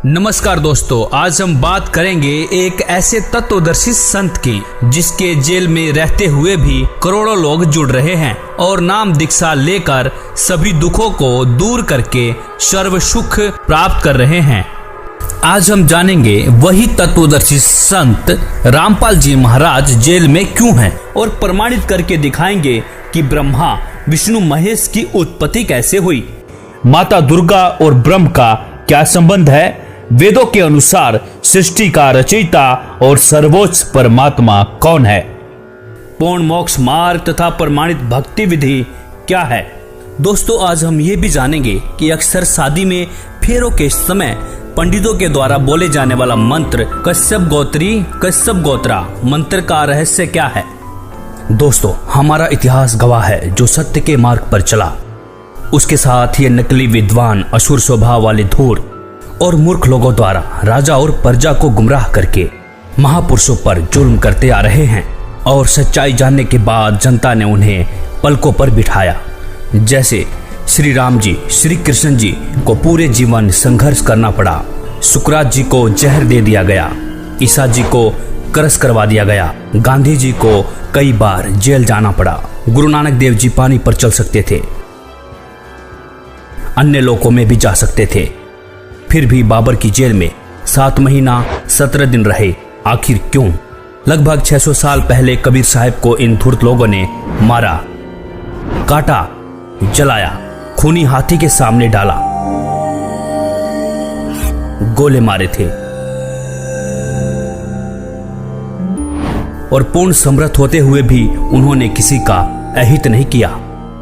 नमस्कार दोस्तों, आज हम बात करेंगे एक ऐसे तत्वदर्शी संत की जिसके जेल में रहते हुए भी करोड़ों लोग जुड़ रहे हैं और नाम दीक्षा लेकर सभी दुखों को दूर करके सर्व सुख प्राप्त कर रहे हैं। आज हम जानेंगे वही तत्वदर्शी संत रामपाल जी महाराज जेल में क्यों हैं और प्रमाणित करके दिखाएंगे कि ब्रह्मा विष्णु महेश की उत्पत्ति कैसे हुई, माता दुर्गा और ब्रह्म का क्या संबंध है, वेदों के अनुसार सृष्टि का रचयिता और सर्वोच्च परमात्मा कौन है, पूर्ण मोक्ष मार्ग तथा प्रमाणित भक्ति विधि क्या है। दोस्तों, आज हम ये भी जानेंगे कि अक्सर शादी में फेरों के समय पंडितों के द्वारा बोले जाने वाला मंत्र कश्यप गोत्रा मंत्र का रहस्य क्या है। दोस्तों, हमारा इतिहास गवाह है जो सत्य के मार्ग पर चला, उसके साथ ये नकली विद्वान असुर स्वभाव वाले धूर और मूर्ख लोगों द्वारा राजा और प्रजा को गुमराह करके महापुरुषों पर जुल्म करते आ रहे हैं और सच्चाई जानने के बाद जनता ने उन्हें पलकों पर बिठाया। जैसे श्री राम जी, श्री कृष्ण जी को पूरे जीवन संघर्ष करना पड़ा, सुकरात जी को जहर दे दिया गया, ईसा जी को करस करवा दिया गया, गांधी जी को कई बार जेल जाना पड़ा, गुरु नानक देव जी पानी पर चल सकते थे, अन्य लोकों में भी जा सकते थे, फिर भी बाबर की जेल में 7 महीना 17 दिन रहे। आखिर क्यों? लगभग 600 साल पहले कबीर साहब को इन धूर्त लोगों ने मारा, काटा, जलाया, खूनी हाथी के सामने डाला, गोले मारे थे और पूर्ण समर्थ होते हुए भी उन्होंने किसी का अहित नहीं किया।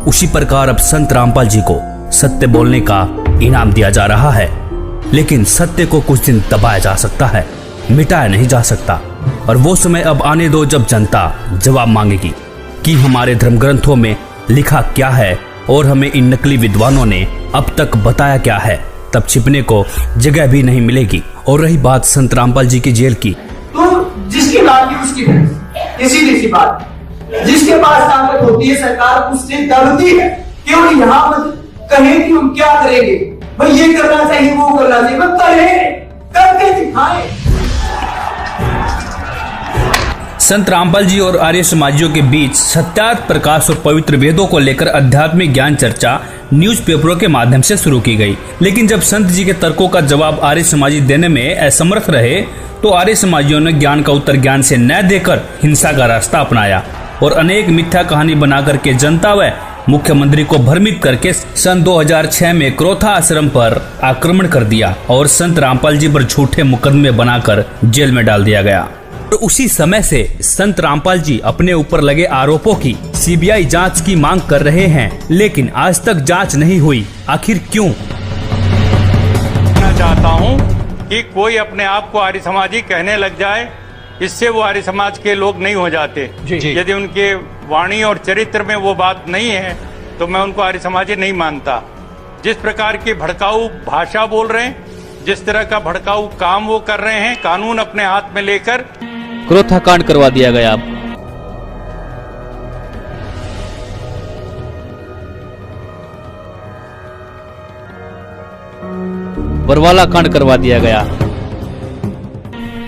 उसी प्रकार अब संत रामपाल जी को सत्य बोलने का इनाम दिया जा रहा है, लेकिन सत्य को कुछ दिन दबाया जा सकता है, मिटाया नहीं जा सकता। और वो समय अब आने दो जब जनता जवाब मांगेगी कि हमारे धर्म ग्रंथों में लिखा क्या है और हमें इन नकली विद्वानों ने अब तक बताया क्या है। तब छिपने को जगह भी नहीं मिलेगी। और रही बात संत रामपाल जी की जेल की, तो जिसकी लाठी उसकी भैंस, सीधी सी बात। जिसके पास ताकत होती है सरकार उससे डरती है, केवल यहाँ मत कहे कि हम क्या करेंगे, भाई ये करना चाहिए वो करना चाहिए, मत करें, करके दिखाएं। संत रामपाल जी और आर्य समाजियों के बीच सत्यार्थ प्रकाश और पवित्र वेदों को लेकर आध्यात्मिक ज्ञान चर्चा न्यूज़पेपरों के माध्यम से शुरू की गई। लेकिन जब संत जी के तर्कों का जवाब आर्य समाजी देने में असमर्थ रहे तो आर्य समाजियों ने ज्ञान का उत्तर ज्ञान से न देकर हिंसा का रास्ता अपनाया और अनेक मिथ्या कहानी बना करके जनता व मुख्यमंत्री को भ्रमित करके सन 2006 में क्रोथा आश्रम पर आक्रमण कर दिया और संत रामपाल जी पर झूठे मुकदमे बनाकर जेल में डाल दिया गया। और उसी समय से संत रामपाल जी अपने ऊपर लगे आरोपों की सीबीआई जांच की मांग कर रहे हैं, लेकिन आज तक जांच नहीं हुई। आखिर क्यों? मैं चाहता हूं कि कोई अपने आप को आर्य समाजी कहने लग जाए, इससे वो आर्य समाज के लोग नहीं हो जाते। यदि उनके वाणी और चरित्र में वो बात नहीं है तो मैं उनको आर्य समाजी नहीं मानता। जिस प्रकार की भड़काऊ भाषा बोल रहे हैं, जिस तरह का भड़काऊ काम वो कर रहे हैं, कानून अपने हाथ में लेकर क्रोथा कांड करवा दिया गया। बरवाला कांड करवा दिया गया।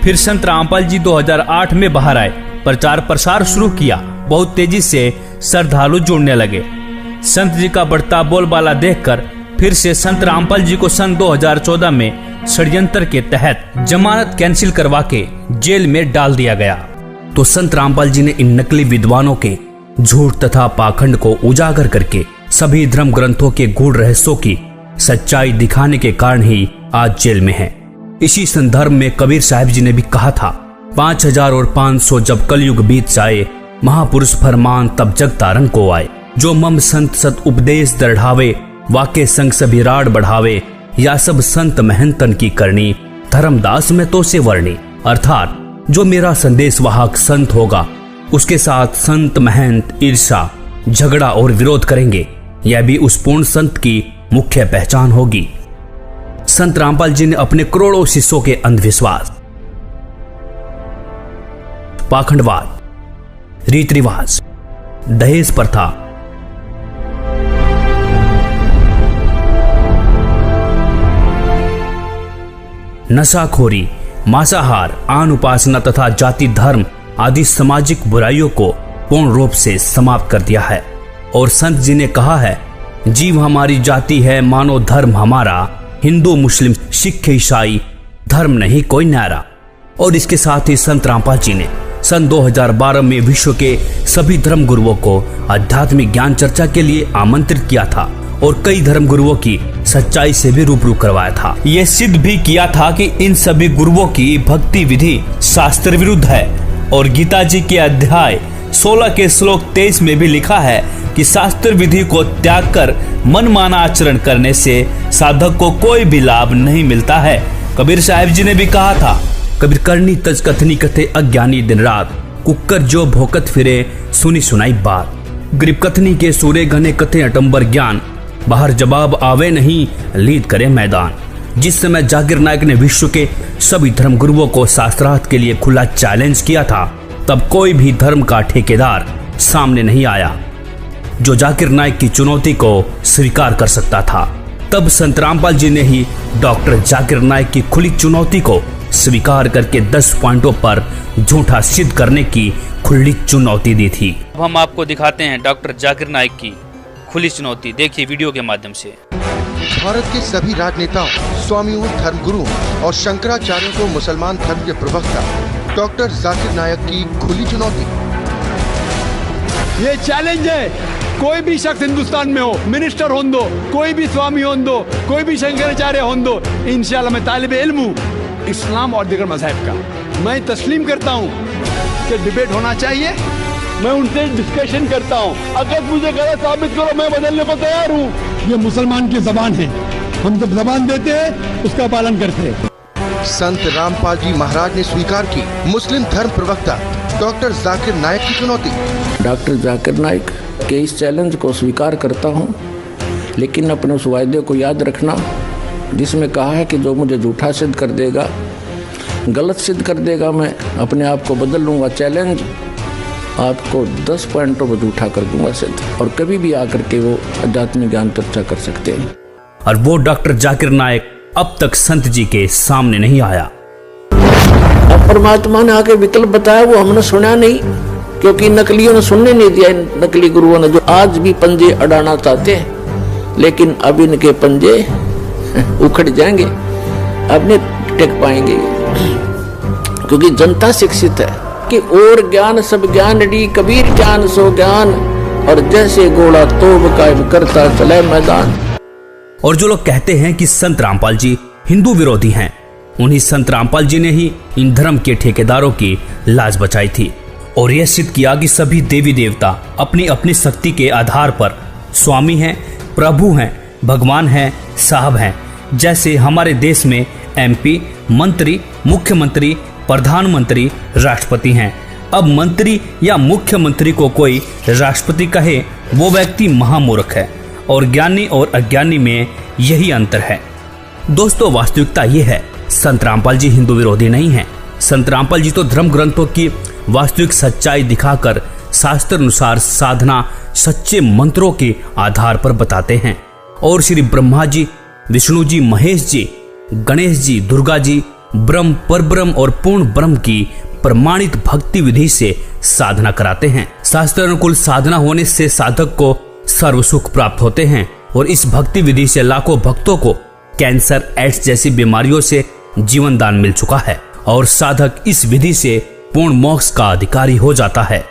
फिर संत रामपाल जी 2008 में बाहर आए, प्रचार प्रसार शुरू किया, बहुत तेजी से श्रद्धालु जुड़ने लगे। संत जी का बढ़ता बोलबाला देखकर फिर से संत रामपाल जी को सन 2014 में षड्यंत्र के तहत जमानत कैंसिल करवा के जेल में डाल दिया गया। तो संत रामपाल जी ने इन नकली विद्वानों के झूठ तथा पाखंड को उजागर करके सभी धर्म ग्रंथों के गूढ़ रहस्यों की सच्चाई दिखाने के कारण ही आज जेल में है। इसी संदर्भ में कबीर साहब जी ने भी कहा था, 5000 और 500 जब कलयुग बीत जाए, महापुरुष फरमान तब जग तारण को आए। जो मम संत सत उपदेश दृढ़ावे, वाके संग सभी राड बढ़ावे, या सब संत महंतन की करनी, धर्मदास में तो से वर्णी। अर्थात जो मेरा संदेश वाहक संत होगा उसके साथ संत महंत ईर्षा, झगड़ा और विरोध करेंगे, यह भी उस पूर्ण संत की मुख्य पहचान होगी। संत रामपाल जी ने अपने करोड़ों शिष्यों के अंधविश्वास, पाखंडवाद, रीति रिवाज, दहेज प्रथा, नशाखोरी, मांसाहार, आन उपासना तथा जाति धर्म आदि सामाजिक बुराइयों को पूर्ण रूप से समाप्त कर दिया है। और संत जी ने कहा है, जीव हमारी जाति है, मानो धर्म हमारा, हिंदू मुस्लिम सिख ईसाई धर्म नहीं कोई न्यारा। और इसके साथ ही संत रामपाल जी ने सन 2012 में विश्व के सभी धर्म गुरुओं को आध्यात्मिक ज्ञान चर्चा के लिए आमंत्रित किया था और कई धर्म गुरुओं की सच्चाई से भी रूबरू करवाया था। यह सिद्ध भी किया था कि इन सभी गुरुओं की भक्ति विधि शास्त्र विरुद्ध है। और गीता जी के अध्याय 16 के श्लोक 23 में भी लिखा है कि शास्त्र विधि को त्याग कर मनमाना आचरण करने से साधक को कोई भी लाभ नहीं मिलता है। कबीर साहिब जी ने भी कहा था, कबीर करनी तज कथनी कथे अज्ञानी दिन रात, कुकर जो भोकत फिरे सुनी सुनाई बात। गरीब कथनी के सूरे घने कथे अटंबर ज्ञान, बाहर जवाब आवे नहीं लीद करे मैदान। जिस समय जाकिर नायक ने विश्व के सभी धर्म गुरुओं को शास्त्रार्थ के लिए खुला चैलेंज किया था, तब कोई भी धर्म का ठेकेदार सामने नहीं आया जो जाकिर नायक की चुनौती को स्वीकार कर सकता था। तब संत रामपाल जी ने ही डॉक्टर जाकिर नायक की खुली चुनौती को स्वीकार करके 10 पॉइंटों पर झूठा सिद्ध करने की खुली चुनौती दी थी। अब हम आपको दिखाते हैं डॉक्टर जाकिर नायक की खुली चुनौती, देखिए वीडियो के माध्यम से। भारत के सभी राजनेताओं, स्वामियों, धर्मगुरुओं और शंकराचार्यों को मुसलमान धर्म के प्रवक्ता डॉक्टर जाकिर नायक की खुली चुनौती। ये चैलेंज है, कोई भी शख्स हिंदुस्तान में हो, मिनिस्टर हों दो, कोई भी स्वामी हों दो, कोई भी शंकराचार्य हों दो, इंशाल्लाह मैं तालिबे इल्म हूँ इस्लाम और दीगर मज़हब का। मैं तस्लीम करता हूँ कि डिबेट होना चाहिए, मैं उनसे डिस्कशन करता हूँ, अगर मुझे गलत साबित करो मैं बदलने को तैयार हूँ। ये मुसलमान की जबान है, हम जब जबान देते हैं उसका पालन करते हैं। संत रामपाल जी महाराज ने स्वीकार की मुस्लिम धर्म प्रवक्ता डॉक्टर जाकिर नायक की चुनौती। डॉक्टर जाकिर नायक के इस चैलेंज को स्वीकार करता हूँ, लेकिन अपने उस वायदे को याद रखना जिसमें कहा है कि जो मुझे झूठा सिद्ध कर देगा, गलत सिद्ध कर देगा, मैं अपने आप को बदल लूँगा। चैलेंज आपको 10 पॉइंटों पर झूठा कर दूंगा सिद्ध, और कभी भी आकर के वो आध्यात्मिक ज्ञान चर्चा कर सकते हैं। और वो डॉक्टर जाकिर नायक अब तक संत जी के सामने नहीं आया। अब परमात्मा ने आके विकल्प बताया, वो हमने सुना नहीं, क्योंकि नकलियों ने सुनने नहीं दिया। नकली गुरुओं ने जो आज भी पंजे अड़ाना चाहते हैं, लेकिन अब इनके पंजे उखड़ जाएंगे, अब नहीं टेक पाएंगे, क्योंकि जनता शिक्षित है कि और ज्ञान सब ज्ञान डी, कबीर ज्ञान सो ज्ञान, और जैसे घोड़ा तोब कायम करता चले मैदान। और जो लोग कहते हैं कि संत रामपाल जी हिंदू विरोधी हैं, उन्हीं संत रामपाल जी ने ही इन धर्म के ठेकेदारों की लाज बचाई थी और यह सिद्ध किया कि सभी देवी देवता अपनी अपनी शक्ति के आधार पर स्वामी हैं, प्रभु हैं, भगवान हैं, साहब हैं। जैसे हमारे देश में MP, मंत्री, मुख्यमंत्री, प्रधानमंत्री, राष्ट्रपति हैं। अब मंत्री या मुख्यमंत्री को कोई राष्ट्रपति कहे, वो व्यक्ति महामूर्ख है, और ज्ञानी और अज्ञानी में यही अंतर है। दोस्तों, वास्तविकता ये है, संत रामपाल जी हिंदू विरोधी नहीं हैं। संत रामपाल जी तो धर्म ग्रंथों की वास्तविक सच्चाई दिखाकर शास्त्र अनुसार साधना सच्चे मंत्रों के आधार पर बताते हैं, और श्री ब्रह्मा जी, विष्णु जी, महेश जी, गणेश जी, दुर्गा जी ब्रह्म, परब्रह्म और पूर्ण ब्रह्म की प्रमाणित भक्ति विधि से साधना कराते हैं। शास्त्र अनुकूल साधना होने से साधक को सर्व सुख प्राप्त होते हैं, और इस भक्ति विधि से लाखों भक्तों को कैंसर, एड्स जैसी बीमारियों से जीवन दान मिल चुका है, और साधक इस विधि से पूर्ण मोक्ष का अधिकारी हो जाता है।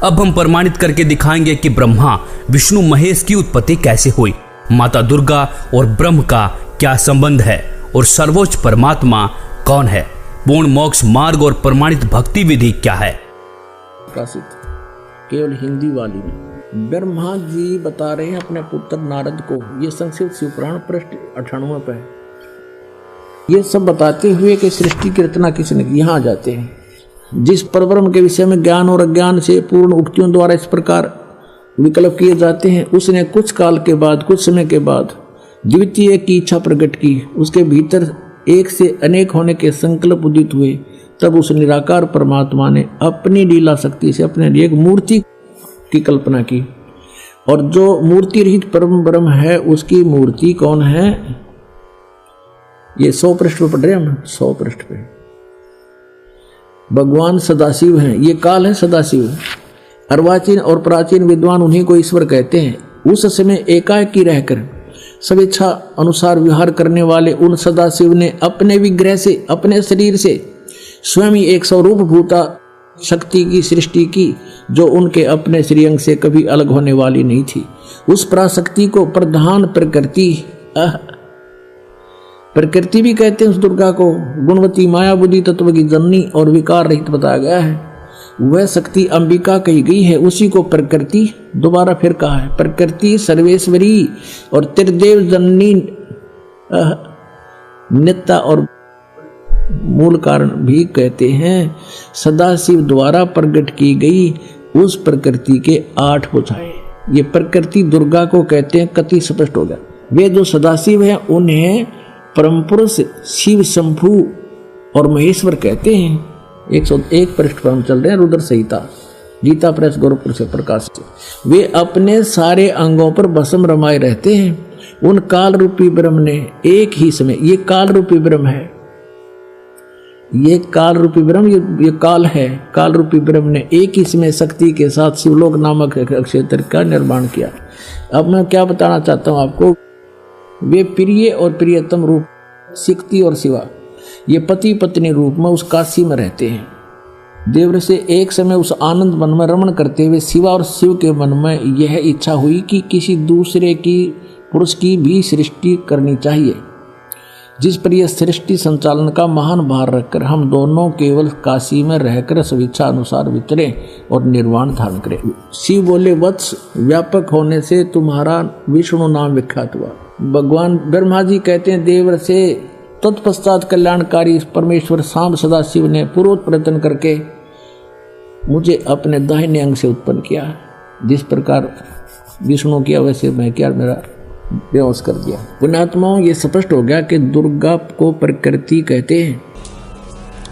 अब हम प्रमाणित करके दिखाएंगे कि ब्रह्मा, विष्णु, महेश की उत्पत्ति कैसे हुई, माता दुर्गा और ब्रह्म का क्या संबंध है, और सर्वोच्च परमात्मा कौन है, पूर्ण मोक्ष मार्ग और प्रमाणित भक्ति विधि क्या है। प्रकाशित केवल हिंदी वाली में ब्रह्मा जी बता रहे हैं अपने पुत्र नारद को, ये संस्कृत शिवपुराण पृष्ठ 98 पे है। ये सब बताते हुए कि सृष्टि की रचना किसने की। यहाँ आ जाते हैं, जिस परब्रह्म के विषय में ज्ञान और अज्ञान से पूर्ण उक्तियों द्वारा इस प्रकार विकल्प किए जाते हैं, उसने कुछ काल के बाद, कुछ समय के बाद द्वितीय की इच्छा प्रकट की। उसके भीतर एक से अनेक होने के संकल्प उदित हुए। तब उस निराकार परमात्मा ने अपनी लीला शक्ति से अपने लिए एक मूर्ति की कल्पना की, और जो मूर्ति रहित परम ब्रह्म है, उसकी मूर्ति कौन है? ये 100 पृष्ठ पे पढ़ रहे हैं हम, 100 पृष्ठ पे। भगवान सदाशिव हैं, ये काल है सदाशिव। अर्वाचीन और प्राचीन विद्वान उन्हीं को ईश्वर कहते हैं। उस समय एकाकी रहकर स्वेच्छा अनुसार विहार करने वाले उन सदाशिव ने अपने विग्रह से, अपने शरीर से स्वयं ही एक स्वरूप भूता शक्ति की सृष्टि की, जो उनके अपने श्रीअंग से कभी अलग होने वाली नहीं थी। उस पराशक्ति को प्रधान प्रकृति भी कहते हैं। उस दुर्गा को गुणवती माया बुद्धि तत्व की जननी और विकार रहित बताया गया है। वह शक्ति अंबिका कही गई है, उसी को प्रकृति दोबारा फिर कहा है। प्रकृति सर्वेश्वरी और त्रिदेव जननी नित्या और मूल कारण भी कहते हैं। सदाशिव द्वारा प्रकट की गई उस प्रकृति के 8 भुजाएं, ये प्रकृति दुर्गा को कहते हैं। कति स्पष्ट हो गया। वे जो सदाशिव हैं उन्हें परम पुरुष शिव, शंभु और महेश्वर कहते हैं। 101 पृष्ठ पर हम चल रहे हैं, रुद्र संहिता, गीता प्रेस गोरखपुर से प्रकाशित। वे अपने सारे अंगों पर भस्म रमाए रहते हैं। उन काल रूपी ब्रह्म ने एक ही समय, ये काल रूपी ब्रह्म है, ये काल रूपी ब्रह्म, ये काल है, काल रूपी ब्रह्म ने एक ही समय शक्ति के साथ शिवलोक नामक क्षेत्र का निर्माण किया। अब मैं क्या बताना चाहता हूं आपको, वे प्रिय और प्रियतम रूप शक्ति और शिवा, ये पति पत्नी रूप में उस काशी में रहते हैं। देवर से एक समय उस आनंद मन में रमण करते हुए शिवा और शिव के मन में यह इच्छा हुई कि किसी दूसरे की पुरुष की भी सृष्टि करनी चाहिए, जिस पर यह सृष्टि संचालन का महान भार रखकर हम दोनों केवल काशी में रहकर स्वेच्छा अनुसार विचरे और निर्वाण धारण करें। शिव बोले, वत्स व्यापक होने से तुम्हारा विष्णु नाम विख्यात हुआ। भगवान ब्रह्मा जी कहते हैं, देवर से तत्पश्चात कल्याणकारी परमेश्वर सांब सदाशिव ने पूर्वोत्तर प्रयत्न करके मुझे अपने दाहिने अंग से उत्पन्न किया। जिस प्रकार विष्णु किया वैसे मैं किया, मेरा बेहोश कर दिया। पुण्यात्माओं, ये स्पष्ट हो गया कि दुर्गा को प्रकृति कहते हैं।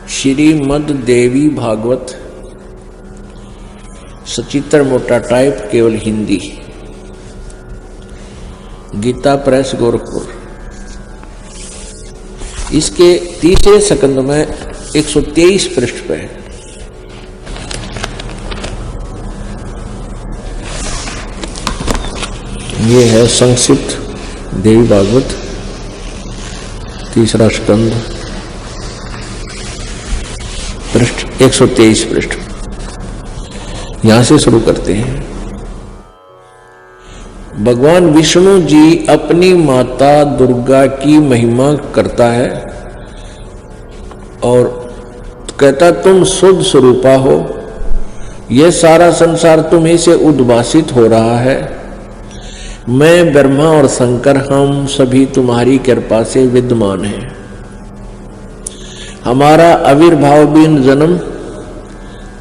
श्रीमद् देवी भागवत सचित्र मोटा टाइप, केवल हिंदी, गीता प्रेस गोरखपुर। इसके तीसरे स्कंद में 123 पृष्ठ पे ये है संक्षिप्त देवी भागवत तीसरा स्कंद, पृष्ठ 123 पृष्ठ। यहां से शुरू करते हैं। भगवान विष्णु जी अपनी माता दुर्गा की महिमा करता है और कहता, तुम शुद्ध स्वरूपा हो, यह सारा संसार तुम्हीं से उद्भासित हो रहा है। मैं ब्रह्मा और शंकर हम सभी तुम्हारी कृपा से विद्यमान हैं। हमारा आविर्भाव बिन जन्म,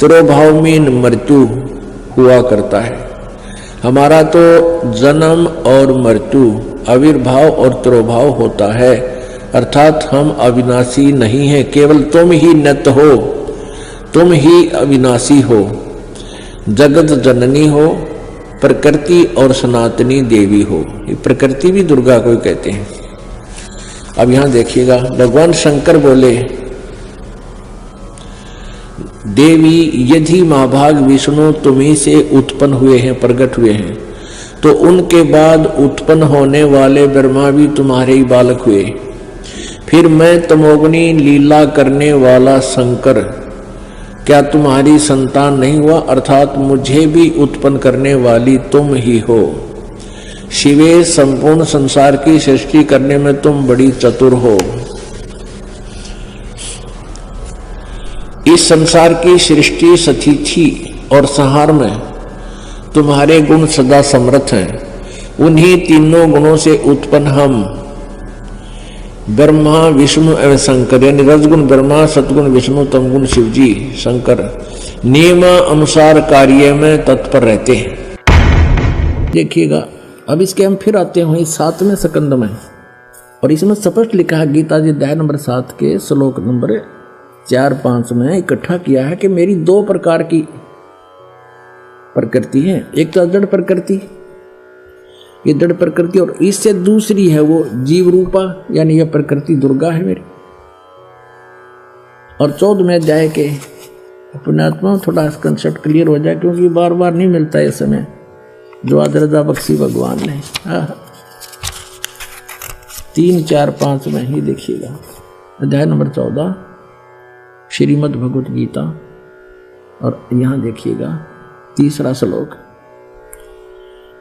तिरोभाव बिन मृत्यु हुआ करता है। हमारा तो जन्म और मृत्यु, आविर्भाव और तिरोभाव होता है, अर्थात हम अविनाशी नहीं हैं। केवल तुम ही नित्य हो, तुम ही अविनाशी हो, जगत जननी हो, प्रकृति और सनातनी देवी हो। ये प्रकृति भी दुर्गा को कहते हैं। अब यहां देखिएगा, भगवान शंकर बोले, देवी यदि महाभाग विष्णु तुम्हीं से उत्पन्न हुए हैं, प्रकट हुए हैं, तो उनके बाद उत्पन्न होने वाले ब्रह्मा भी तुम्हारे ही बालक हुए। फिर मैं तमोगुनी लीला करने वाला शंकर क्या तुम्हारी संतान नहीं हुआ? अर्थात मुझे भी उत्पन्न करने वाली तुम ही हो। शिवे, संपूर्ण संसार की सृष्टि करने में तुम बड़ी चतुर हो। इस संसार की सृष्टि, स्थिति और संहार में तुम्हारे गुण सदा समर्थ हैं। उन्हीं तीनों गुणों से उत्पन्न हम ब्रह्मा, विष्णु एवं शंकर, यानी रजगुण ब्रह्मा, सतगुण विष्णु, तमगुण शिव जी शंकर नियम अनुसार कार्य में तत्पर रहते हैं। देखिएगा, अब इसके हम फिर आते हैं 7वें स्कंद में, और इसमें स्पष्ट लिखा है, गीता जी अध्याय नंबर 7 के श्लोक नंबर 4-5 में इकट्ठा किया है कि मेरी 2 प्रकार की प्रकृति है। एक तो जड़ प्रकृति ये जड़ प्रकृति, और इससे दूसरी है वो जीव रूपा, यानी यह प्रकृति दुर्गा है मेरी। और 14वें अध्याय के अपने आत्मा में थोड़ा कंसेप्ट क्लियर हो जाए, क्योंकि बार बार नहीं मिलता है समय जो आदरदा बख्शी भगवान ने। 3, 4, 5 में ही देखिएगा, अध्याय नंबर 14 श्रीमद् भगवत गीता, और यहां देखिएगा 3रा श्लोक।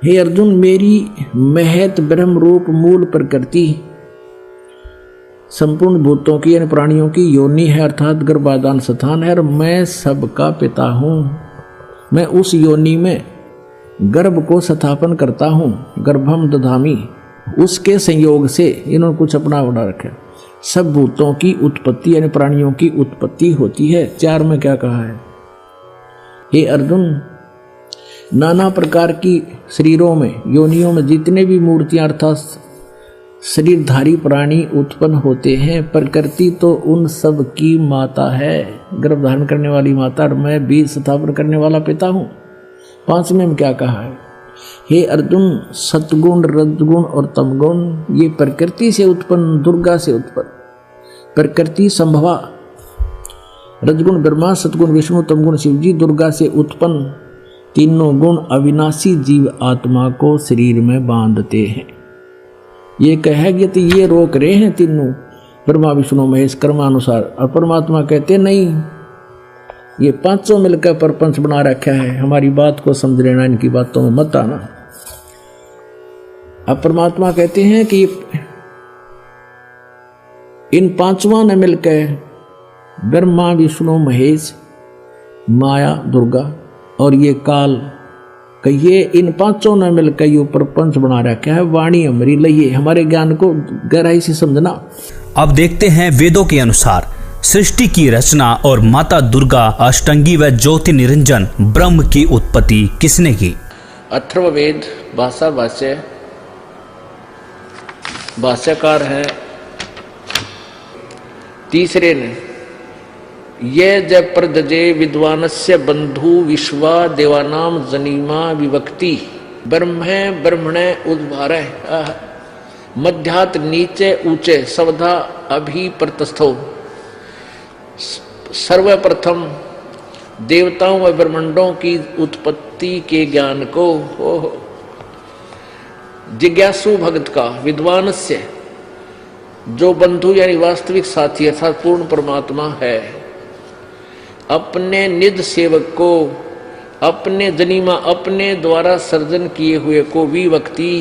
हे अर्जुन, मेरी महत ब्रह्म रूप मूल प्रकृति संपूर्ण भूतों की यानी प्राणियों की योनि है, अर्थात गर्भाधान स्थान है, और मैं सबका पिता हूं। मैं उस योनि में गर्भ को स्थापन करता हूं, गर्भम दधामी। उसके संयोग से इन्होंने कुछ अपना बना रखा। सब भूतों की उत्पत्ति यानी प्राणियों की उत्पत्ति होती है। 4 में क्या कहा है? हे अर्जुन, नाना प्रकार की शरीरों में योनियों में जितने भी मूर्तियां अर्थात शरीरधारी प्राणी उत्पन्न होते हैं, प्रकृति तो उन सब की माता है, गर्भ धारण करने वाली माता, और मैं बीज स्थापन करने वाला पिता हूं। 5वें में क्या कहा है? हे अर्जुन, सतगुण रजगुण और तमगुण ये प्रकृति से उत्पन्न, दुर्गा से उत्पन्न, प्रकृति संभवा, रजगुण ब्रह्मा, सतगुण विष्णु, तमगुण शिवजी, दुर्गा से उत्पन्न तीनों गुण अविनाशी जीव आत्मा को शरीर में बांधते हैं। ये कहेंगे तो ये रोक रहे हैं तीनों, ब्रह्मा विष्णु महेश कर्मानुसार, और परमात्मा कहते नहीं, ये 5 मिलकर प्रपंच बना रखा है, हमारी बात को समझ लेना, इनकी बातों में मत आना। अब परमात्मा कहते हैं कि इन 5 ने मिलकर ब्रह्मा विष्णु महेश माया दुर्गा और ये काल कहिए, इन 5 ने मिलकर ये प्रपंच बना रखा है। वाणी हमारी लइए, हमारे ज्ञान को गहराई से समझना। अब देखते हैं वेदों के अनुसार सृष्टि की रचना और माता दुर्गा, अष्टंगी व ज्योति निरंजन ब्रह्म की उत्पत्ति किसने की? अथर्ववेद भाषा भाष्य, भाष्यकार है 3रे ने, ये जब प्रदजे विद्वानस्य बंधु विश्वा देवानाम जनीमा विभक्ति ब्रह्मे ब्रह्मणे उद्भारे मध्यात नीचे ऊंचे सवधा अभी प्रतस्थो। सर्वप्रथम देवताओं व ब्रह्मांडों की उत्पत्ति के ज्ञान को जिज्ञासु भक्त का, विद्वानस्य जो बंधु यानी वास्तविक साथी अर्थात पूर्ण परमात्मा है, अपने निज सेवक को, अपने जनीमा अपने द्वारा सर्जन किए हुए को विभक्ति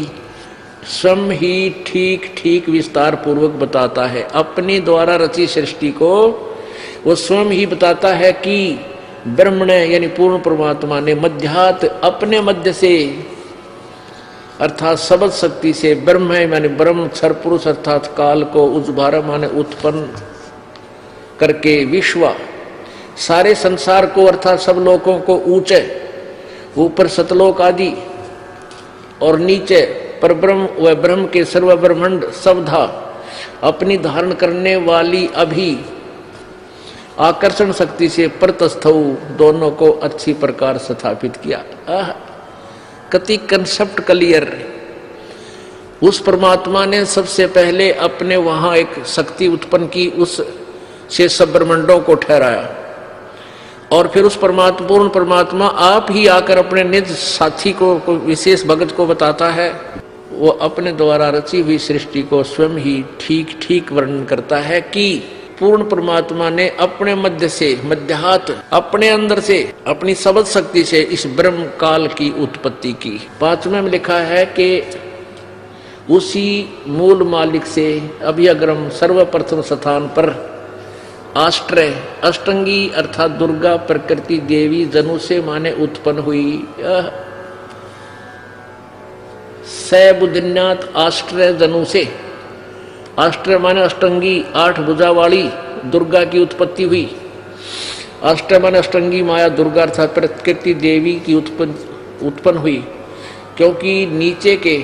स्वयं ही ठीक ठीक विस्तार पूर्वक बताता है। अपने द्वारा रची सृष्टि को वो स्वयं ही बताता है कि ब्रह्मण यानी पूर्ण परमात्मा ने मध्यात अपने मध्य से अर्थात सबद शक्ति से ब्रह्म है माने ब्रह्म क्षर पुरुष अर्थात काल को उद्भार माने उत्पन्न करके विश्व सारे संसार को अर्थात सब लोगों को ऊंचे ऊपर सतलोक आदि और नीचे परब्रह्म व ब्रह्म के सर्व ब्रह्मांड सवधा अपनी धारण करने वाली अभी आकर्षण शक्ति से परतस्थौ दोनों को अच्छी प्रकार स्थापित किया। कति कंसेप्ट क्लियर। उस परमात्मा ने सबसे पहले अपने वहां एक शक्ति उत्पन्न की, उस से सब ब्रह्मांडों को ठहराया और फिर उस परमात्मा पूर्ण परमात्मा आप ही आकर अपने निज साथी को विशेष भगत को बताता है। वो अपने द्वारा रची हुई सृष्टि को स्वयं ही ठीक ठीक वर्णन करता है कि पूर्ण परमात्मा ने अपने मध्य से मध्यात अपने अंदर से अपनी सबद शक्ति से इस ब्रह्म काल की उत्पत्ति की। 5वें में लिखा है कि उसी मूल मालिक से अभ्यग्रम सर्वप्रथम स्थान पर आष्ट्रय अष्टंगी अर्थात दुर्गा प्रकृति देवी जनु से माने उत्पन्न हुई। सैबुद्धिन्यात आष्ट्रय जनु से, आष्ट्रय माने अष्टंगी 8 भुजा वाली दुर्गा की उत्पत्ति हुई। आष्ट्रय माने अष्टंगी माया दुर्गा अर्थात प्रकृति देवी की उत्पन्न हुई, क्योंकि नीचे के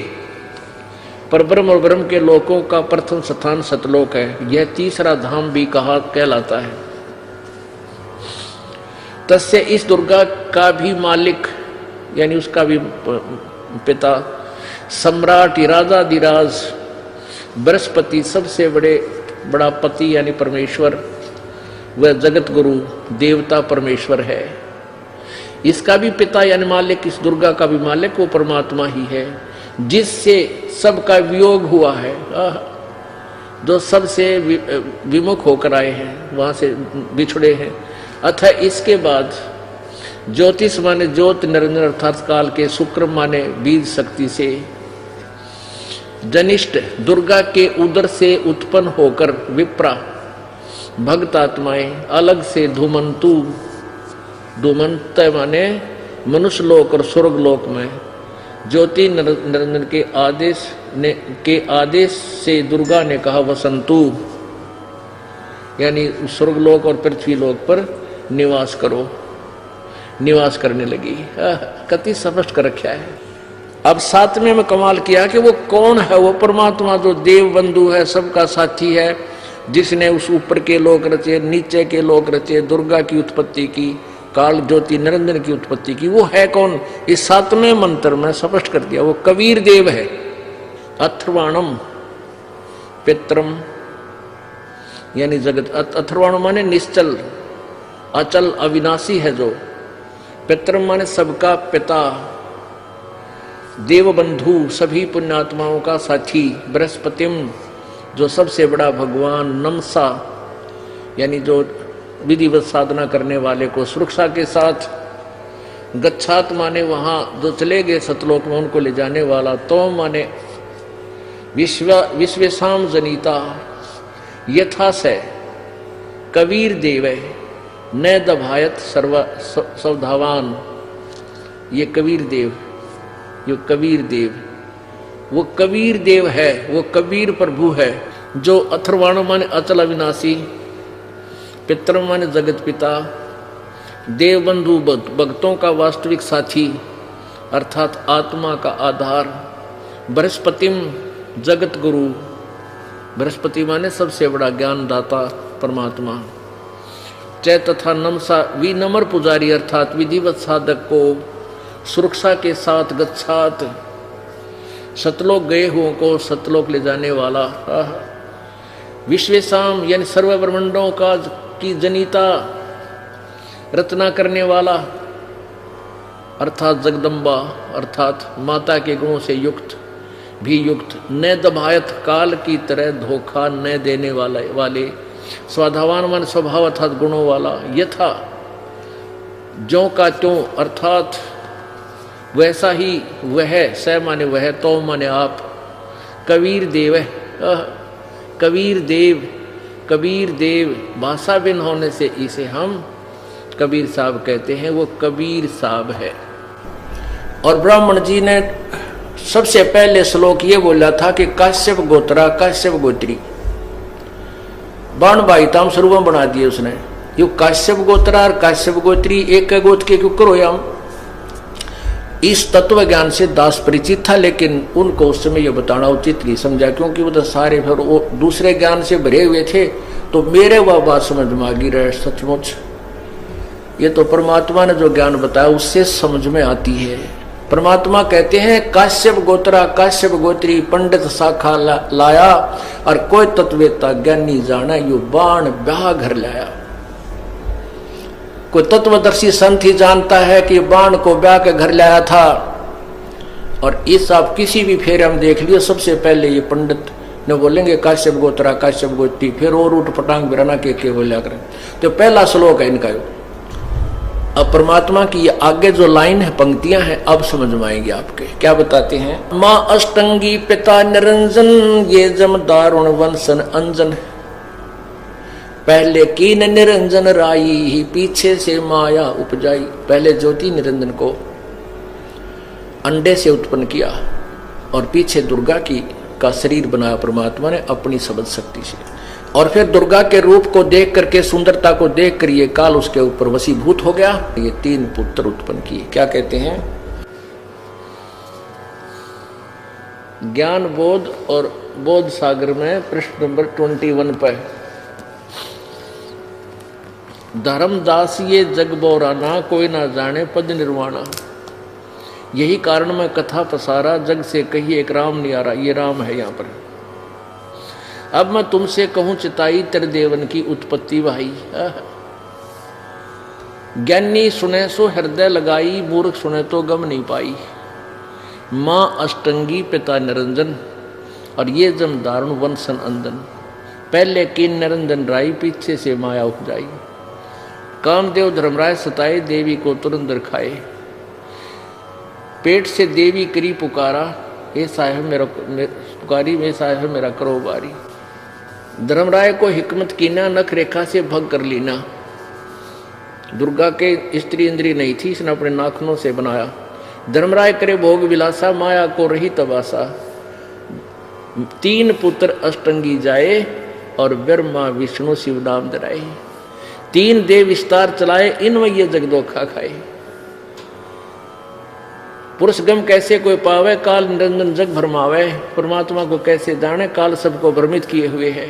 परब्रह्म और ब्रह्म के लोकों का प्रथम स्थान सतलोक है। यह तीसरा धाम भी कहलाता है। तस्य इस दुर्गा का भी मालिक यानी उसका भी पिता सम्राट राजाधिराज बृहस्पति सबसे बड़ा पति यानी परमेश्वर, वह जगत गुरु देवता परमेश्वर है। इसका भी पिता यानी मालिक, इस दुर्गा का भी मालिक वो परमात्मा ही है, जिससे सबका वियोग हुआ है, जो सबसे विमुख होकर आए हैं, वहां से बिछड़े हैं। अतः इसके बाद ज्योतिष माने ज्योत निरंजन अर्थात काल के, शुक्र माने बीज शक्ति से, जनिष्ठ दुर्गा के उदर से उत्पन्न होकर विप्रा भक्त आत्माएं अलग से धूमंतु, धूमंत माने मनुष्य लोक और स्वर्ग लोक में ज्योति निरंजन के आदेश से दुर्गा ने कहा वसंतु, यानी स्वर्गलोक और पृथ्वी लोक पर निवास करो, निवास करने लगी। कति स्पष्ट कर रखा है। अब सातवें में कमाल किया कि वो कौन है, वो परमात्मा जो देव बंधु है, सबका साथी है, जिसने उस ऊपर के लोक रचे, नीचे के लोक रचे, दुर्गा की उत्पत्ति की, काल ज्योति निरंजन की उत्पत्ति की, वो है कौन? इस सातवें मंत्र में स्पष्ट कर दिया, वो कबीर देव है। अथर्वाणम पित्रम यानी जगत, अथर्वाण माने निश्चल अचल अविनाशी है जो, पित्रम माने सबका पिता, देव बंधु सभी पुण्यात्माओं का साथी, बृहस्पतिम जो सबसे बड़ा भगवान, नमसा यानी जो विधिवत साधना करने वाले को सुरक्षा के साथ, गच्छात माने वहां जो चले गए सतलोक में उनको ले जाने वाला, तो माने विश्वेशाम जनिता यथा से कबीर देव न दभायत सवधावान, ये कबीर देव, ये कबीर देव, वो कबीर देव है, वो कबीर प्रभु है, जो अथर्वाण माने अचल अविनाशी, पितर माने जगत पिता, देव बंधु भक्तों का वास्तविक साथी अर्थात आत्मा का आधार, बृहस्पतिम जगत गुरु, बृहस्पति माने सबसे बड़ा ज्ञानदाता परमात्मा, चै तथा नमसा विनम्र पुजारी अर्थात विधिवत साधक को सुरक्षा के साथ गच्छात सतलोक गए हुओं को सतलोक ले जाने वाला, विश्वेशाम यानी सर्व ब्रह्मांडों का की जनिता रचना करने वाला अर्थात जगदम्बा अर्थात माता के गुणों से युक्त भी युक्त, न दभायत काल की तरह धोखा न देने वाले, स्वाधावान मान स्वभाव अर्थात गुणों वाला, यथा ज्यों का त्यों अर्थात वैसा ही वह, स माने वह, तो माने आप, कबीर देव है, कबीर देव, कबीर देव भाषा भिन्न होने से इसे हम कबीर साहब कहते हैं, वो कबीर साहब है। और ब्राह्मण जी ने सबसे पहले श्लोक ये बोला था कि काश्यप गोत्रा काश्यप गोत्री, बाण बाईताम स्वरूप बना दिए उसने, यो काश्यप गोत्रा और काश्यप गोत्री एक गोत्र के क्यों करो हम। इस तत्व ज्ञान से दास परिचित था, लेकिन उनको उस समय यह बताना उचित नहीं समझा, क्योंकि वो तो सारे फिर वो दूसरे ज्ञान से भरे हुए थे, तो मेरे वह बात समझ में आ गई रहे। सचमुच ये तो परमात्मा ने जो ज्ञान बताया उससे समझ में आती है। परमात्मा कहते हैं काश्यप गोत्रा काश्यप गोत्री पंडित शाखा लाया, और कोई तत्वेता ज्ञानी जाना यो बाण ब्याह घर लाया। कोई तत्वदर्शी संत ही जानता है कि बाण को ब्याह के घर लाया था। और इस आप किसी भी फेरे हम देख लियो, सबसे पहले ये पंडित ने बोलेंगे काश्यप गोत्रा काश्यप गोत्री, फिर और उठ पटांग बिराना के बोलिया करें। तो पहला श्लोक है इनका। अब परमात्मा की ये आगे जो लाइन है, पंक्तियां हैं, अब समझ में आएंगे आपके। क्या बताते हैं? माँ अष्टंगी पिता निरंजन, ये जम दारुण वंशन अंजन, पहले कीन निरंजन राई ही पीछे से माया उपजाई। पहले ज्योति निरंजन को अंडे से उत्पन्न किया और पीछे दुर्गा का शरीर बनाया परमात्मा ने अपनी शब्द शक्ति से, और फिर दुर्गा के रूप को देख करके, सुंदरता को देख कर ये काल उसके ऊपर वशीभूत हो गया। ये 3 पुत्र उत्पन्न किए। क्या कहते हैं? ज्ञान बोध और बोध सागर में पृष्ठ नंबर 21 पर, धर्मदास ये जग बोराना, कोई ना जाने पद निर्वाणा। यही कारण मैं कथा पसारा, जग से कही एक राम नहीं आ रहा। ये राम है यहाँ पर। अब मैं तुमसे कहूं चिताई तेरे देवन की उत्पत्ति भाई। ज्ञानी सुने सो हृदय लगाई, मूर्ख सुने तो गम नहीं पाई। माँ अष्टंगी पिता निरंजन, और ये जम दारुण वंशन अंदन। पहले कीन निरंजन राई, पीछे से माया उपजाई। कामदेव धर्मराय सताए, देवी को तुरंत खाए। पेट से देवी करी पुकारा, हे साहेब मेरा पुकारी, में साहेब मेरा करो बारी। धर्मराय को हिकमत कीना, नख रेखा से भग कर लीना। दुर्गा के स्त्री इंद्री नहीं थी, इसने अपने नाखनों से बनाया। धर्मराय करे भोग विलासा, माया को रही तबासा। 3 पुत्र अष्टंगी जाए, और ब्रह्मा विष्णु शिव नाम धराए। 3 देव विस्तार चलाए, इनमें ये जगदोखा खाए। पुरुष गम कैसे कोई पावे, काल निरंजन जग भरमावे। परमात्मा को कैसे जाने, काल सबको भ्रमित किए हुए है।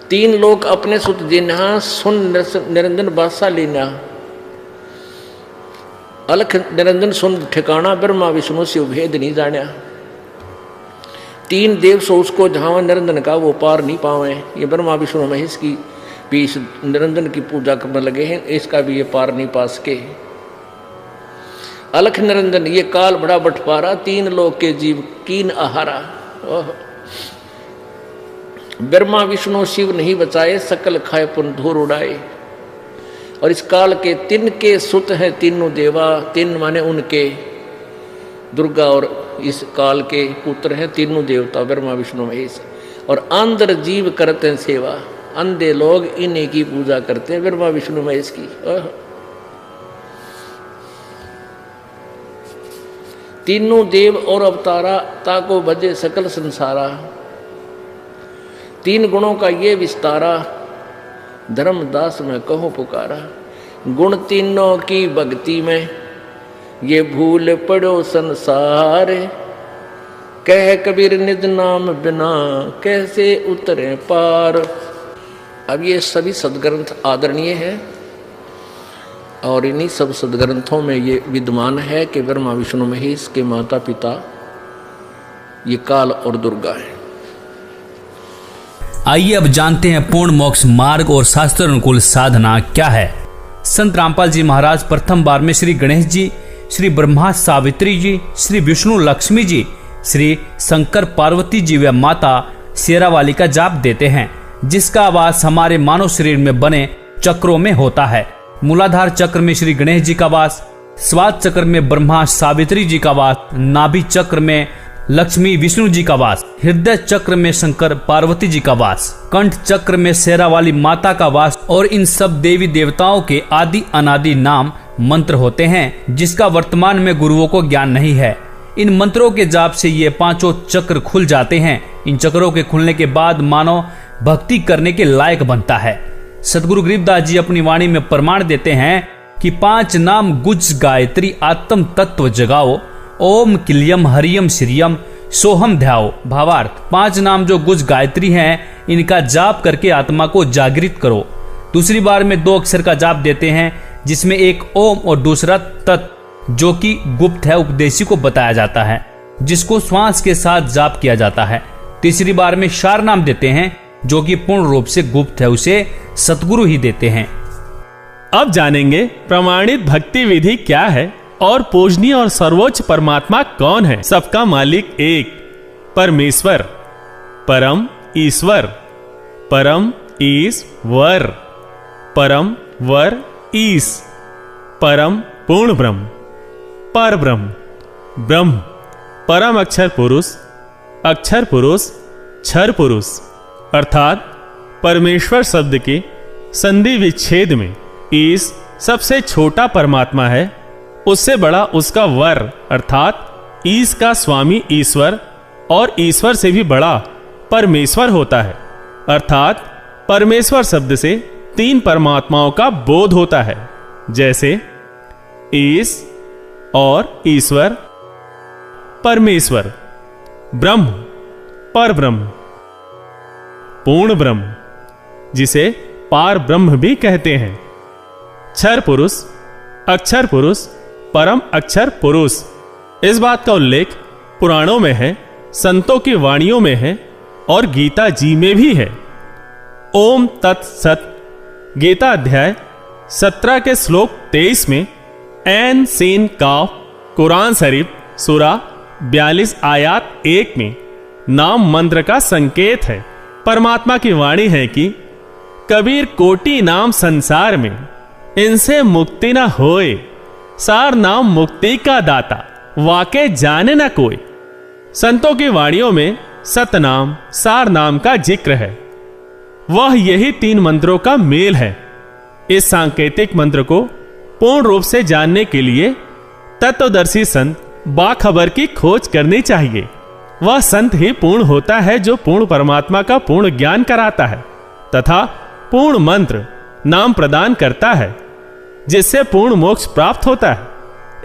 3 लोक अपने सुत जिन्हा, सुन निरंजन बादशाह लीना। अलख निरंजन सुन ठिकाना, ब्रह्मा विष्णु शिव भेद नहीं जाना। 3 देव सो उसको झावा, निरंजन का वो पार नहीं पावे। ये ब्रह्मा विष्णु महेश की भी इस निरंजन की पूजा करने लगे हैं, इसका भी ये पार नहीं पा सके। अलख निरंजन ये काल बड़ा बंटवारा, 3 लोक के जीव कीन आहारा। ब्रह्मा विष्णु शिव नहीं बचाए, सकल खाए पुन धूर उड़ाए। और इस काल के 3 के सुत हैं तीनों देवा। 3 माने उनके, दुर्गा और इस काल के पुत्र हैं तीनों देवता, ब्रह्मा विष्णु महेश। और अंदर जीव करते हैं सेवा, अंधे लोग इन्हीं की पूजा करते हैं, ब्रह्मा विष्णु महेश की। तीनों देव और अवतारा, ताको भजे सकल संसारा। 3 गुणों का ये विस्तारा, धर्मदास में कहो पुकारा। गुण तीनों की भक्ति में, ये भूल पड़ो संसार। कह कबीर निज नाम बिना, कैसे उतरे पार। अब ये सभी सदग्रंथ आदरणीय है, और इन्हीं सब सदग्रंथों में ये विद्यमान है कि ब्रह्मा विष्णु महेश के माता पिता ये काल और दुर्गा है। आइए अब जानते हैं पूर्ण मोक्ष मार्ग और शास्त्र अनुकूल साधना क्या है। संत रामपाल जी महाराज प्रथम बार में श्री गणेश जी, श्री ब्रह्मा सावित्री जी, श्री विष्णु लक्ष्मी जी, श्री शंकर पार्वती जी व माता शेरावाली का जाप देते हैं, जिसका वास हमारे मानव शरीर में बने चक्रों में होता है। मूलाधार चक्र में श्री गणेश जी का वास, स्वाद चक्र में ब्रह्मा सावित्री जी का वास, नाभि चक्र में लक्ष्मी विष्णु जी का वास, हृदय चक्र में शंकर पार्वती जी का वास, कंठ चक्र में शेरावाली माता का वास, और इन सब देवी देवताओं के आदि अनादि नाम मंत्र होते हैं, जिसका वर्तमान में गुरुओं को ज्ञान नहीं है। इन मंत्रों के जाप से ये 5 चक्र खुल जाते हैं। इन चक्रों के खुलने के बाद मानव भक्ति करने के लायक बनता है। सदगुरु गरीबदास जी अपनी वाणी में प्रमाण देते हैं कि 5 नाम गुज गायत्री आत्म तत्व जगाओ, ओम किलियम हरियम श्रियम सोहम ध्याओ। भावार्थ, 5 नाम जो गुज गायत्री हैं, इनका जाप करके आत्मा को जागृत करो। दूसरी बार में 2 अक्षर का जाप देते हैं, जिसमें एक ओम और दूसरा तत्, जो कि गुप्त है, उपदेशी को बताया जाता है, जिसको श्वास के साथ जाप किया जाता है। तीसरी बार में शार नाम देते हैं, जो कि पूर्ण रूप से गुप्त है, उसे सतगुरु ही देते हैं। अब जानेंगे प्रमाणित भक्ति विधि क्या है और पूजनीय और सर्वोच्च परमात्मा कौन है। सबका मालिक एक परमेश्वर, परम ईश्वर, परम ईश्वर, परम वर ईश, परम पूर्ण ब्रह्म, पर ब्रह्म, ब्रह्म, परम अक्षर पुरुष, क्षर पुरुष, अर्थात परमेश्वर शब्द के संधि विच्छेद में ईश सबसे छोटा परमात्मा है, उससे बड़ा उसका वर अर्थात ईश का स्वामी ईश्वर, और ईश्वर से भी बड़ा परमेश्वर होता है। अर्थात परमेश्वर शब्द से 3 परमात्माओं का बोध होता है, जैसे ईश और ईश्वर, परमेश्वर, ब्रह्म, पर ब्रह्म, पूर्ण ब्रह्म, जिसे पार ब्रह्म भी कहते हैं, क्षर पुरुष, अक्षर पुरुष, परम अक्षर पुरुष। इस बात का उल्लेख पुराणों में है, संतों की वाणियों में है और गीता जी में भी है। ओम तत्सत गीता अध्याय 17 के श्लोक 23 में ऐन सीन काफ कुरान शरीफ सूरा 42 आयत 1 में नाम मंत्र का संकेत है। परमात्मा की वाणी है कि कबीर कोटि नाम संसार में, इनसे मुक्ति न होए, सार नाम मुक्ति का दाता, वाके जाने न कोई। संतों की वाणियों में सतनाम सार नाम का जिक्र है। वह यही 3 मंत्रों का मेल है। इस सांकेतिक मंत्र को पूर्ण रूप से जानने के लिए तत्वदर्शी संत बाखबर की खोज करनी चाहिए। वह संत ही पूर्ण होता है जो पूर्ण परमात्मा का पूर्ण ज्ञान कराता है तथा पूर्ण मंत्र नाम प्रदान करता है, जिससे पूर्ण मोक्ष प्राप्त होता है।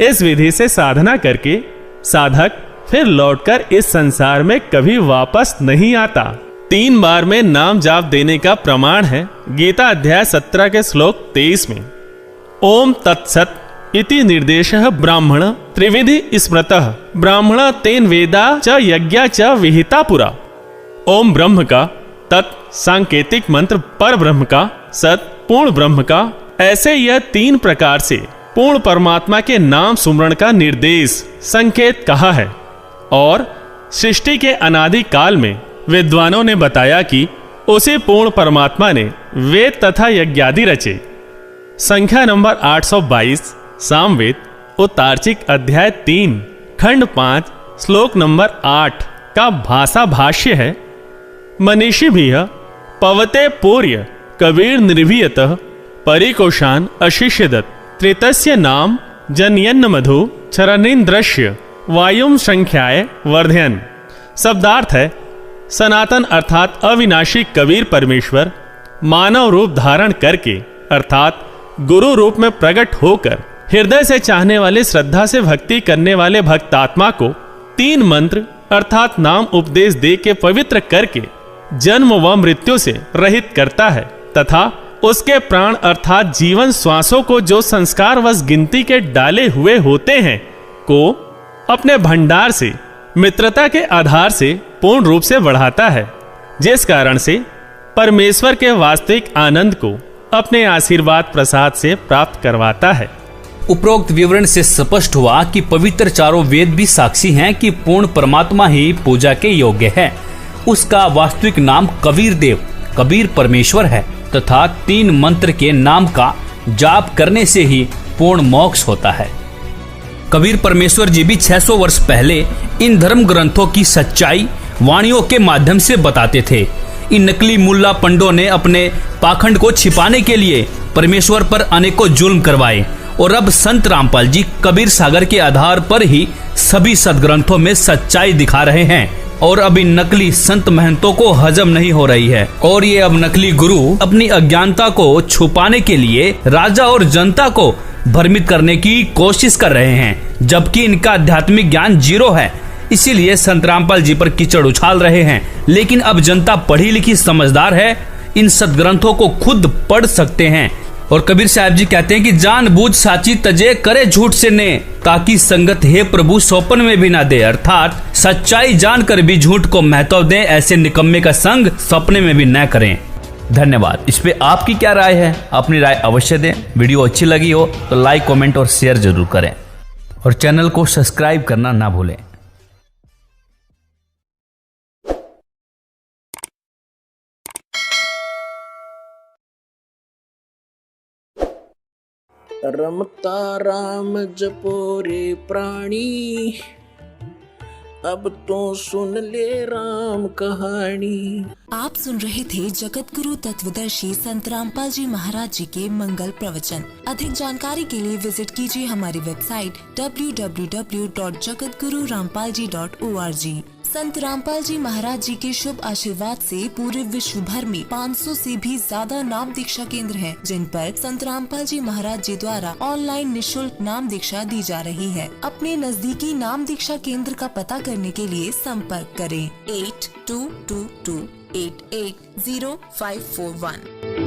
इस विधि से साधना करके साधक फिर लौटकर इस संसार में कभी वापस नहीं आता। 3 बार में नाम जाप देने का प्रमाण है गीता अध्याय 17 के श्लोक 23 में ओम तत्सत इति निर्देशः ब्राह्मण त्रिविधि स्मृतः ब्राह्मण तेन वेदा च यज्ञा च विहिता पुरा। ओम ब्रह्म का, तत् सांकेतिक मंत्र पर ब्रह्म का, सत पूर्ण ब्रह्म का, ऐसे यह 3 प्रकार से पूर्ण परमात्मा के नाम सुमरण का निर्देश संकेत कहा है। और सृष्टि के अनादि काल में विद्वानों ने बताया कि उसी पूर्ण परमात्मा ने वेद तथा यज्ञादि रचे। संख्या नंबर 822 सामवेद उत्तार्चिक अध्याय 3 खंड 5 श्लोक नंबर 8 का भाषा भाष्य है। मनीषी भी पवते पूर्य कबीर निर्भीयतः परिकोशान अशिष्यदत् त्रितस्य नाम जनयन्न मधु चरणीन्द्रश्य वायुम संख्याय वर्धयन। शब्दार्थ है, सनातन अर्थात अविनाशी कबीर परमेश्वर मानव रूप धारण करके अर्थात गुरु रूप में प्रकट होकर हृदय से चाहने वाले श्रद्धा से भक्ति करने वाले भक्तात्मा को 3 मंत्र अर्थात नाम उपदेश दे के पवित्र करके जन्म व मृत्यु से रहित करता है तथा उसके प्राण अर्थात जीवन श्वासों को जो संस्कार वश गिनती के डाले हुए होते हैं को अपने भंडार से मित्रता के आधार से पूर्ण रूप से बढ़ाता है, जिस कारण से परमेश्वर के वास्तविक आनंद को अपने आशीर्वाद प्रसाद से प्राप्त करवाता है। उपरोक्त विवरण से स्पष्ट हुआ कि पवित्र चारों वेद भी साक्षी हैं कि पूर्ण परमात्मा ही पूजा के योग्य है। उसका वास्तविक नाम कबीर देव कबीर परमेश्वर है तथा 3 मंत्र के नाम का जाप करने से ही पूर्ण मोक्ष होता है। कबीर परमेश्वर जी भी 600 वर्ष पहले इन धर्म ग्रंथों की सच्चाई वाणियों के माध्यम से बताते थे। इन नकली मुल्ला पंडों ने अपने पाखंड को छिपाने के लिए परमेश्वर पर अनेकों जुल्म करवाए और अब संत रामपाल जी कबीर सागर के आधार पर ही सभी सदग्रंथों में सच्चाई दिखा रहे हैं और अब इन नकली संत महंतों को हजम नहीं हो रही है और ये अब नकली गुरु अपनी अज्ञानता को छुपाने के लिए राजा और जनता को भ्रमित करने की कोशिश कर रहे हैं, जबकि इनका आध्यात्मिक ज्ञान 0 है। इसीलिए संत रामपाल जी पर कीचड़ उछाल रहे हैं। लेकिन अब जनता पढ़ी लिखी समझदार है, इन सदग्रंथों को खुद पढ़ सकते हैं। और कबीर साहब जी कहते हैं कि जानबूझ साची तजे करे झूठ से ने, ताकि संगत हे प्रभु सौपन में भी ना दे। अर्थात सच्चाई जानकर भी झूठ को महत्व दें, ऐसे निकम्मे का संग सपने में भी न करें। धन्यवाद। इस पे आपकी क्या राय है? अपनी राय अवश्य दें। वीडियो अच्छी लगी हो तो लाइक कमेंट और शेयर जरूर करें और चैनल को सब्सक्राइब करना ना भूलें। रमता राम जपो रे प्राणी, अब तो सुन ले राम कहानी। आप सुन रहे थे जगत गुरु तत्वदर्शी संत रामपाल जी महाराज जी के मंगल प्रवचन। अधिक जानकारी के लिए विजिट कीजिए हमारी वेबसाइट www.jagatgururampalji.org। संत रामपाल जी महाराज जी के शुभ आशीर्वाद से पूरे विश्व भर में 500 से भी ज्यादा नाम दीक्षा केंद्र हैं, जिन पर संत रामपाल जी महाराज जी द्वारा ऑनलाइन निशुल्क नाम दीक्षा दी जा रही है। अपने नजदीकी नाम दीक्षा केंद्र का पता करने के लिए संपर्क करें 8222880541।